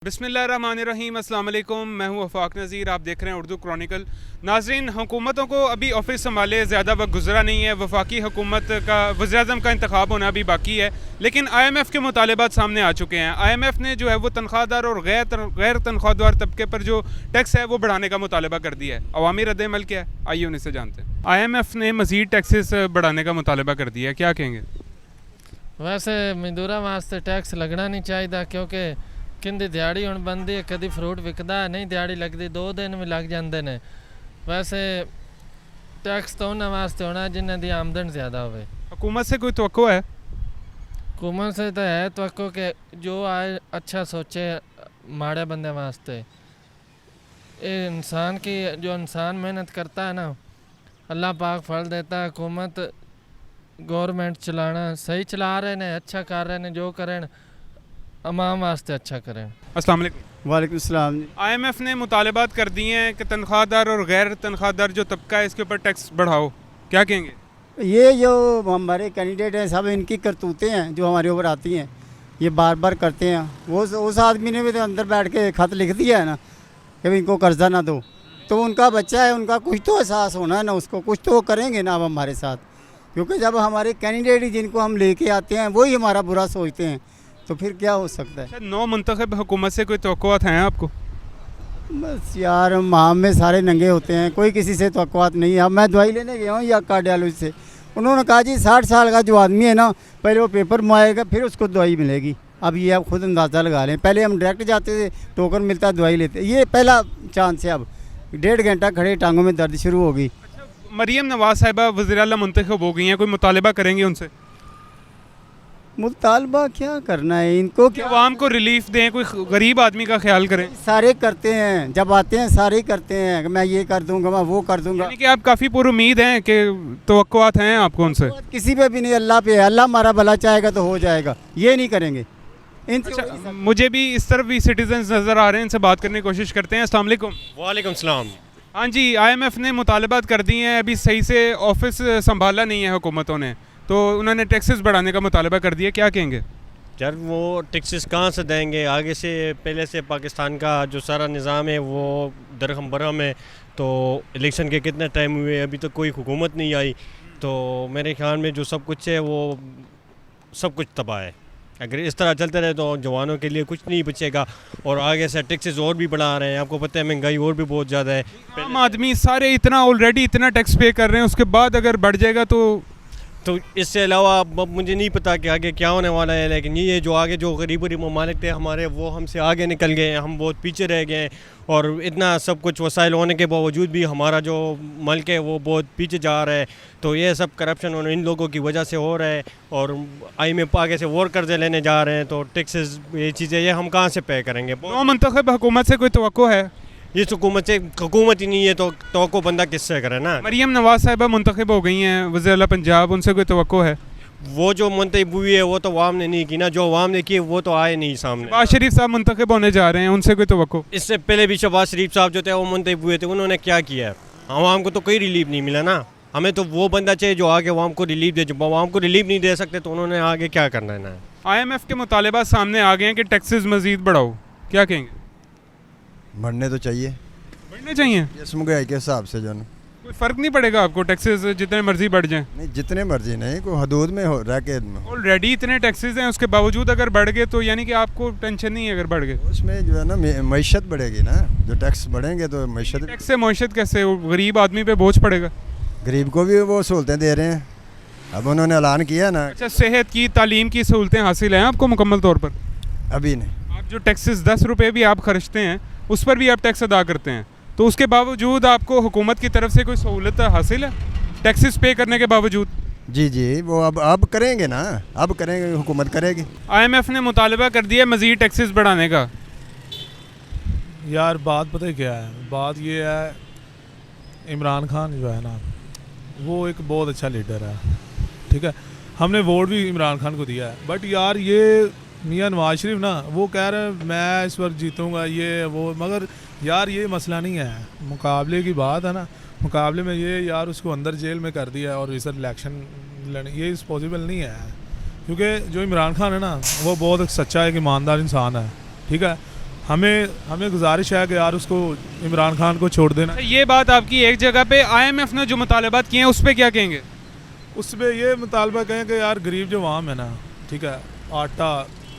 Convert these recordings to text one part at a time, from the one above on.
बिस्मिल्लाहिर्रहमानिर्रहीम, अस्सलाम वालेकुम। मैं हूं वफाक नज़ीर, आप देख रहे हैं उर्दू क्रॉनिकल। नाजरीन, हुकूमतों को अभी ऑफिस संभाले ज़्यादा वक्त गुजरा नहीं है। वफाकी हुकूमत का वज़ीर-ए-आज़म का इंतखाब होना अभी बाकी है, लेकिन IMF के मुतालबात सामने आ चुके हैं। IMF ने जो है वो तनख्वाहदार और गैर तनख्वाहदार तबके पर जो टैक्स है वो बढ़ाने का मुतालबा कर दिया है। अवामी रद्द-ए-अमल क्या है, आइए उन्हीं से जानते हैं। IMF ने मज़ीद टैक्सेस बढ़ाने का मुतालबा कर दिया है, क्या कहेंगे? वैसे मजदूरों वास्ते टैक्स लगना नहीं चाहिए, क्योंकि किंदी दिहाड़ी हुण बनती है, कभी फ्रूट विकदा नहीं दिहाड़ी लगती, 2 दिन भी लग जाते हैं। वैसे टैक्स तो उन्होंने वास्ते होना जिन्हों की आमदन ज़्यादा हो। हुकूमत से कोई तवक्को है? हुकूमत से तो है तवक्को कि जो आए अच्छा सोचे माड़े बंदे वास्ते। ये इंसान की जो इंसान मेहनत करता है ना, अल्लाह पाक फल देता है। हुकूमत गवर्नमेंट चलाना सही चला रहे हैं, अच्छा कर रहे हैं, जो करें अवाम वास्ते अच्छा करें। अस्सलाम वालेकुम। वालेकुम सलाम। IMF ने मुतालबात कर दिए हैं कि तनख्वाहदार और गैर तनख्वाहदार जो तबका है इसके ऊपर टैक्स बढ़ाओ, क्या कहेंगे? ये जो हमारे कैंडिडेट हैं सब इनकी करतूतें हैं जो हमारे ऊपर आती हैं, ये बार बार करते हैं। वो उस आदमी ने भी तो अंदर बैठ के खत लिख दिया है ना कि इनको कर्जा ना दो, तो उनका बच्चा है, उनका कुछ तो एहसास होना है ना, उसको कुछ तो वो करेंगे ना अब हमारे साथ, क्योंकि जब हमारे कैंडिडेट ही जिनको हम लेके आते हैं वही हमारा बुरा सोचते हैं, तो फिर क्या हो सकता है। नौ मुंतखब हुकूमत से कोई तवक्कुआत हैं आपको? बस यार माह में सारे नंगे होते हैं, कोई किसी से तवक्कुआत नहीं है। अब मैं दवाई लेने गया हूँ या कार्डियोलॉजी से, उन्होंने कहा जी 60 साल का जो आदमी है ना, पहले वो पेपर मुआएगा फिर उसको दवाई मिलेगी। अब ये आप खुद अंदाज़ा लगा लें, पहले हम डायरेक्ट जाते थे, टोकन मिलता दवाई लेते, ये पहला चांस है। अब 1.5 घंटा खड़े टांगों में दर्द शुरू हो गई। मरियम नवाज साहिबा वज़ीर-ए-आला मुंतखब हो गई हैं, कोई मुतालबा करेंगे उनसे? मुतालबा क्या करना है इनको, कि अवाम को रिलीफ दें, कोई गरीब आदमी का ख्याल करें। सारे करते हैं, जब आते हैं सारे ही करते हैं, मैं ये कर दूंगा मैं वो कर दूंगा। यानी कि आप काफ़ी पुरुमीद हैं कि तवक्कुआत हैं आपको उनसे? किसी पे भी नहीं, अल्लाह पे है, अल्लाह हमारा भला चाहेगा तो हो जाएगा, ये नहीं करेंगे। अच्छा, मुझे भी इस तरफ भी सिटीजन्स नज़र आ रहे हैं, इनसे बात करने की कोशिश करते हैं। अस्सलाम वालेकुम। वालेकुम सलाम। हाँ जी, IMF ने मुतालबात कर दी हैं, अभी सही से ऑफिस संभाला नहीं है हुकूमतों ने, तो उन्होंने टैक्सेस बढ़ाने का मुतालबा कर दिया, क्या कहेंगे? यार वो टैक्सेस कहाँ से देंगे, आगे से पहले से पाकिस्तान का जो सारा निज़ाम है वो दरहम बरहम है। तो इलेक्शन के कितने टाइम हुए, अभी तक कोई हुकूमत नहीं आई, तो मेरे ख्याल में जो सब कुछ है वो सब कुछ तबाह है। अगर इस तरह चलते रहे तो जवानों के लिए कुछ नहीं बचेगा, और आगे से टैक्सेस और भी बढ़ा रहे हैं। आपको पता है महंगाई और भी बहुत ज़्यादा है। आम आदमी सारे इतना ऑलरेडी इतना टैक्स पे कर रहे हैं, उसके बाद अगर बढ़ जाएगा तो इससे अलावा अब मुझे नहीं पता कि आगे क्या होने वाला है, लेकिन ये जो आगे जो गरीब ममालिक थे हमारे, वो हमसे आगे निकल गए हैं, हम बहुत पीछे रह गए हैं। और इतना सब कुछ वसाइल होने के बावजूद भी हमारा जो मुल्क है वो बहुत पीछे जा रहा है। तो ये सब करप्शन और इन लोगों की वजह से हो रहा है, और IMF आगे से और कर्जे लेने जा रहे हैं, तो टैक्सेस ये चीज़ें ये हम कहाँ से पे करेंगे। नौ मुंतखब हुकूमत से कोई तवक्को है? इस हुकूमत से हुकूमत ही नहीं है तो बंदा किससे करे ना। मरियम नवाज साहिबा मुंतखब हो गई हैं वज़ीर-ए-आला पंजाब, उनसे कोई तवक्को है? वो जो मुंतखब हुई है वो तो अवाम ने नहीं की ना, जो अवाम ने की वो तो आए नहीं सामने। शहबाज शरीफ साहब मुंतखब होने जा रहे हैं, उनसे कोई तवक्को? इससे पहले भी शहबाज शरीफ साहब जो थे वो मुंतखब हुए थे, उन्होंने क्या किया है? अवाम को तो कोई रिलीफ नहीं मिला ना। हमें तो वो बंदा चाहिए जो आगे अवाम को रिलीफ दे। जब अवाम को रिलीफ नहीं दे सकते तो उन्होंने आगे क्या करना है ना। IMF के मुतालबात सामने आ गए हैं कि टैक्सेस मज़ीद बढ़ाओ, क्या कहेंगे? बढ़ने तो चाहिए, बढ़ने चाहिए। इस महंगाई के हिसाब से जो ना कोई फ़र्क नहीं पड़ेगा आपको टैक्सेस जितने मर्जी बढ़ जाएं? नहीं, जितने मर्जी नहीं, कोई हदूद में हो रह के ऑलरेडी इतने टैक्सेस हैं, उसके बावजूद अगर बढ़ गए तो यानी कि आपको टेंशन नहीं है अगर बढ़ गए? उसमें जो है ना मईशत बढ़ेगी ना, जो टैक्स बढ़ेंगे तो मईशत। टैक्स से मईशत कैसे, गरीब आदमी पे बोझ पड़ेगा? गरीब को भी वो सहूलतें दे रहे हैं, अब उन्होंने ऐलान किया ना। अच्छा, सेहत की तालीम की सहूलतें हासिल हैं आपको मुकम्मल तौर पर? अभी नहीं। आप जो टैक्सेस 10 रुपये भी आप खर्चते हैं उस पर भी आप टैक्स अदा करते हैं, तो उसके बावजूद आपको हुकूमत की तरफ से कोई सहूलत हासिल है टैक्सेस पे करने के बावजूद? जी जी, वो अब करेंगे ना, अब करेंगे, हुकूमत करेगी। IMF ने मुतालबा कर दिया मज़ीद टैक्सेस बढ़ाने का। यार बात पता है क्या है, बात ये है, इमरान खान जो है ना वो एक बहुत अच्छा लीडर है, ठीक है, हमने वोट भी इमरान खान को दिया है, बट यार ये मियां नवाज शरीफ ना वो कह रहे हैं मैं इस वक्त जीतूंगा ये वो, मगर यार ये मसला नहीं है, मुकाबले की बात है ना, मुकाबले में ये यार उसको अंदर जेल में कर दिया और इस इलेक्शन लड़ने, ये पॉसिबल नहीं है, क्योंकि जो इमरान खान है ना वो बहुत सच्चा एक ईमानदार इंसान है, ठीक है। हमें गुजारिश है कि यार उसको इमरान खान को छोड़ देना। ये बात आपकी एक जगह पे, IMF ने जो मुतालबात किए हैं उस पर क्या कहेंगे? उस पर ये मुतालबा कहें कि यार गरीब जो आवाम है ना, ठीक है, आटा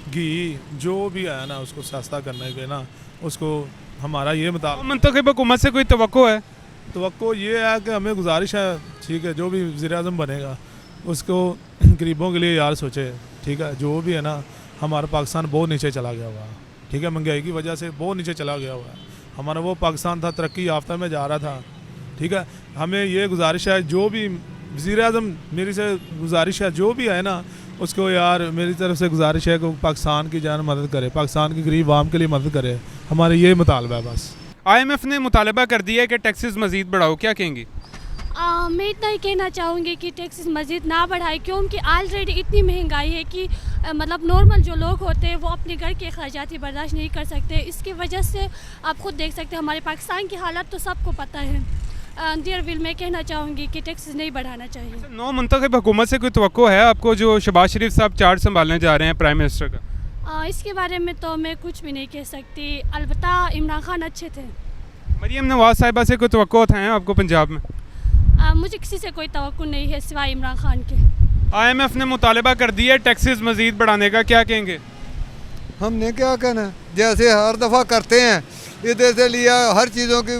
घी जो भी है ना उसको सस्ता करने के ना, उसको हमारा ये मुतालबा। मुंतखब हुकूमत से कोई तवक्को है? तो ये है कि हमें गुजारिश है, ठीक है, जो भी वज़ीर-ए-आज़म बनेगा उसको गरीबों के लिए यार सोचे, ठीक है। जो भी है ना, हमारा पाकिस्तान बहुत नीचे चला गया हुआ है, ठीक है, महंगाई की वजह से बहुत नीचे चला गया हुआ है। हमारा वो पाकिस्तान था तरक्की याफ्ता में जा रहा था, ठीक है। हमें ये गुजारिश है, जो भी वज़ीर-ए-आज़म मेरी से गुजारिश है, जो भी है ना उसको यार मेरी तरफ से गुजारिश है कि पाकिस्तान की जान मदद करे, पाकिस्तान की गरीब आवाम के लिए मदद करे। हमारे ये मुतालबा है बस। IMF ने मुतालबा कर दिया है कि टैक्सेस मज़ीद बढ़ाओ, क्या कहेंगी? मैं इतना ही कहना चाहूँगी कि टैक्सेस मज़ीद ना बढ़ाए, क्योंकि ऑलरेडी इतनी महंगाई है कि मतलब नॉर्मल जो लोग होते हैं वो अपने घर के अखराजात बर्दाश्त नहीं कर सकते। इसकी वजह से आप खुद देख सकते हैं हमारे पाकिस्तान की हालत तो सबको पता है। डियर विल, मैं कहना चाहूँगी कि टैक्सेस नहीं बढ़ाना चाहिए। नौ मुंतखब हुकूमत से कोई तवक्को है आपको, जो शहबाज शरीफ साहब चार्ज संभालने जा रहे हैं प्राइम मिनिस्टर का? इसके बारे में तो मैं कुछ भी नहीं कह सकती, अलबत्ता इमरान खान अच्छे थे। मरीम नवाज साहिबा से कोई तवक्को हैं आपको पंजाब में? मुझे किसी से कोई तवक्कुल नहीं है सिवाय इमरान खान के। IMF ने मुतालबा कर दिया है टैक्सेस मज़ीद बढ़ाने का, क्या कहेंगे? हमने क्या कहना, जैसे हर दफ़ा करते हैं, इधर से लिया हर चीज़ों की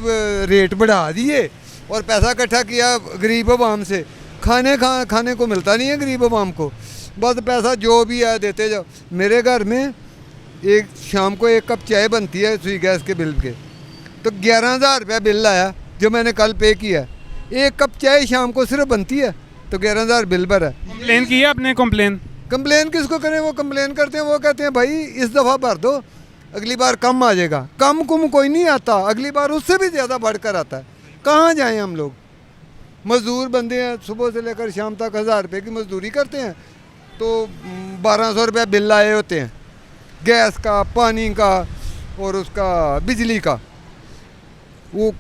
रेट बढ़ा दिए और पैसा इकट्ठा किया गरीब आवाम से। खाने को मिलता नहीं है गरीब आवाम को, बस पैसा जो भी है देते जाओ। मेरे घर में एक शाम को 1 कप चाय बनती है सुई गैस के बिल के, तो 11,000 रुपया बिल आया जो मैंने कल पे किया। 1 कप चाय शाम को सिर्फ बनती है तो 11,000 बिल भरा है। कंप्लेन की है आपने? कंप्लेन किसको करें, वो कंप्लेन करते हैं, वो कहते हैं भाई इस दफ़ा भर दो, अगली बार कम आ जाएगा। कम कुम कोई नहीं आता, अगली बार उससे भी ज़्यादा बढ़कर आता है। कहाँ जाएं हम लोग? मज़दूर बंदे हैं, सुबह से लेकर शाम तक 1,000 रुपये की मजदूरी करते हैं, तो 1,200 रुपया बिल आए होते हैं, गैस का, पानी का और उसका बिजली का, वो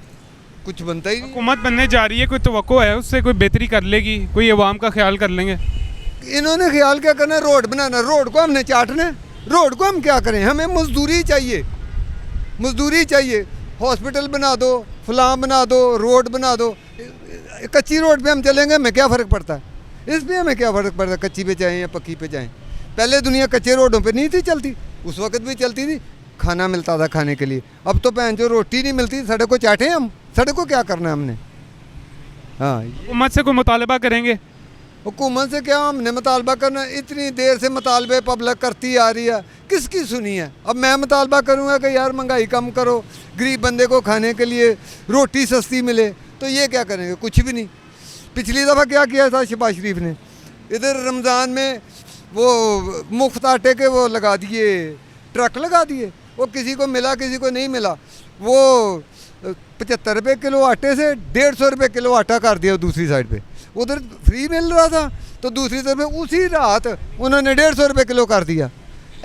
कुछ बनता ही नहीं। हुकूमत बनने जा रही है, कोई तवक्को है उससे कोई बेहतरी कर लेगी, कोई अवाम का ख्याल कर लेंगे? इन्होंने ख्याल क्या करना, रोड बनाना, रोड को हमने चाटना है, रोड को हम क्या करें? हमें मजदूरी चाहिए, मजदूरी चाहिए। हॉस्पिटल बना दो, फलां बना दो, रोड बना दो। कच्ची रोड पे हम चलेंगे, हमें क्या फ़र्क पड़ता है? इस पर हमें क्या फ़र्क पड़ता है कच्ची पे जाएँ या पक्की पे जाएँ? पहले दुनिया कच्चे रोडों पे नहीं थी चलती, उस वक्त भी चलती थी, खाना मिलता था खाने के लिए। अब तो बहन जो रोटी नहीं मिलती, सड़क को चाटें हम, सड़क को क्या करना है हमने? हाँ, हुकूमत से कोई मुतालबा करेंगे? हुकूमत से क्या हमने मुतालबा करना? इतनी देर से मुतालबे पब्लिक करती आ रही है, किसकी सुनी है? अब मैं मुतालबा करूँगा कि यार महंगाई कम करो, गरीब बंदे को खाने के लिए रोटी सस्ती मिले, तो ये क्या करेंगे? कुछ भी नहीं। पिछली दफ़ा क्या किया था शहबाज शरीफ ने? इधर रमज़ान में वो मुफ्त आटे के वो लगा दिए, ट्रक लगा दिए, वो किसी को मिला किसी को नहीं मिला। वो 75 रुपये किलो आटे से 150 रुपये किलो आटा कर दिया दूसरी साइड पे। उधर फ्री मिल रहा था तो दूसरी तरफ उसी रात उन्होंने 150 रुपये किलो कर दिया।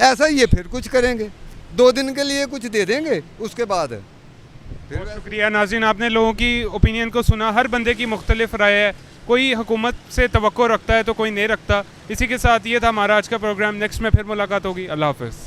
ऐसा ही ये फिर कुछ करेंगे, 2 दिन के लिए कुछ दे देंगे, उसके बाद बहुत शुक्रिया नाज़रीन, आपने लोगों की ओपिनियन को सुना। हर बंदे की मुख्तलिफ राय है, कोई हुकूमत से तवक्को रखता है तो कोई नहीं रखता। इसी के साथ ये था हमारा आज का प्रोग्राम। नेक्स्ट में फिर मुलाकात होगी। अल्लाह हाफ़िज़।